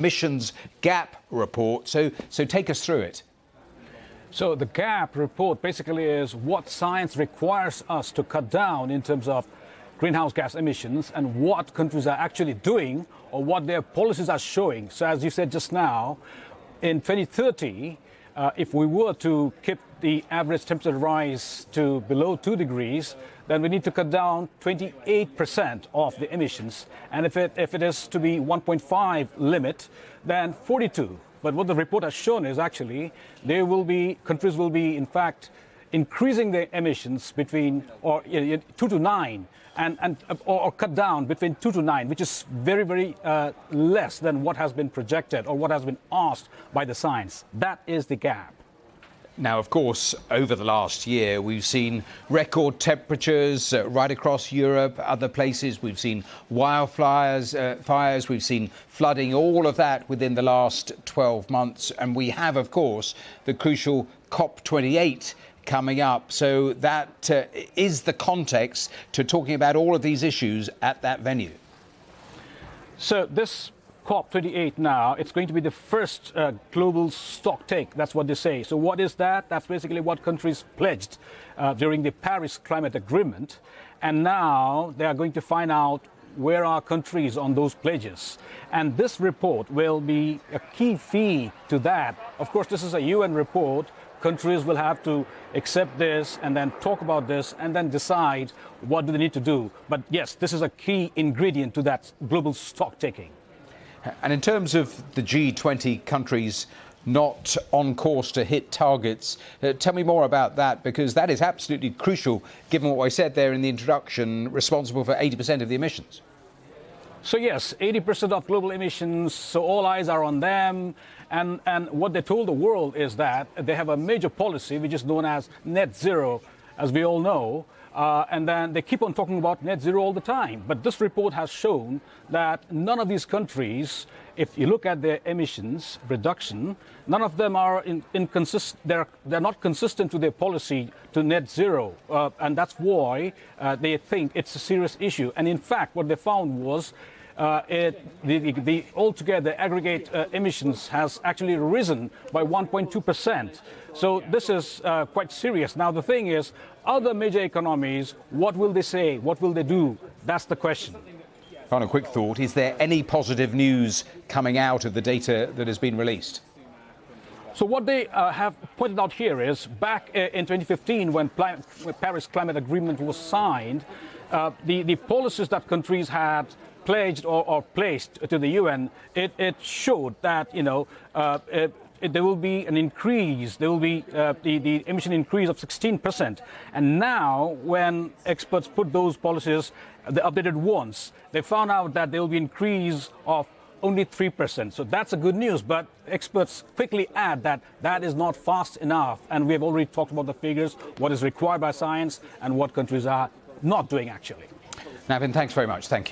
emissions gap report. So take us through it. So the gap report basically is what science requires us to cut down in terms of greenhouse gas emissions and what countries are actually doing or what their policies are showing. So as you said just now, in 2030, if we were to keep the average temperature rise to below 2 degrees, then we need to cut down 28% of the emissions. And if it is to be 1.5 limit, then 42. But what the report has shown is actually countries will be in fact increasing their emissions between 2 to 9 or cut down between 2 to 9, which is very, very less than what has been projected or what has been asked by the science. That is the gap. Now, of course, over the last year, we've seen record temperatures right across Europe, other places. We've seen wildfires, fires, we've seen flooding, all of that within the last 12 months. And we have, of course, the crucial COP28 coming up. So that is the context to talking about all of these issues at that venue. So this COP28 now, it's going to be the first global stock take. That's what they say. So what is that? That's basically what countries pledged during the Paris Climate Agreement. And now they are going to find out where are countries on those pledges. And this report will be a key feed to that. Of course, this is a UN report. Countries will have to accept this and then talk about this and then decide what do they need to do. But yes, this is a key ingredient to that global stock taking. And in terms of the G20 countries not on course to hit targets, tell me more about that, because that is absolutely crucial, given what I said there in the introduction, responsible for 80% of the emissions. So yes, 80% of global emissions, so all eyes are on them. And what they told the world is that they have a major policy, which is known as net zero, as we all know. And then they keep on talking about net zero all the time. But this report has shown that none of these countries, if you look at their emissions reduction, none of them are they're not consistent to their policy to net zero. And that's why they think it's a serious issue. And in fact, what they found was the altogether aggregate emissions has actually risen by 1.2%. So this is quite serious. Now, the thing is, other major economies, what will they say? What will they do? That's the question. Final quick thought. Is there any positive news coming out of the data that has been released? So what they have pointed out here is back in 2015, when Paris Climate Agreement was signed, the policies that countries had pledged or placed to the UN, it showed that, there will be an increase, there will be the emission increase of 16%. And now, when experts put those policies, the updated ones, they found out that there will be an increase of only 3%. So that's a good news, but experts quickly add that that is not fast enough. And we have already talked about the figures, what is required by science and what countries are not doing actually. Navin, thanks very much. Thank you.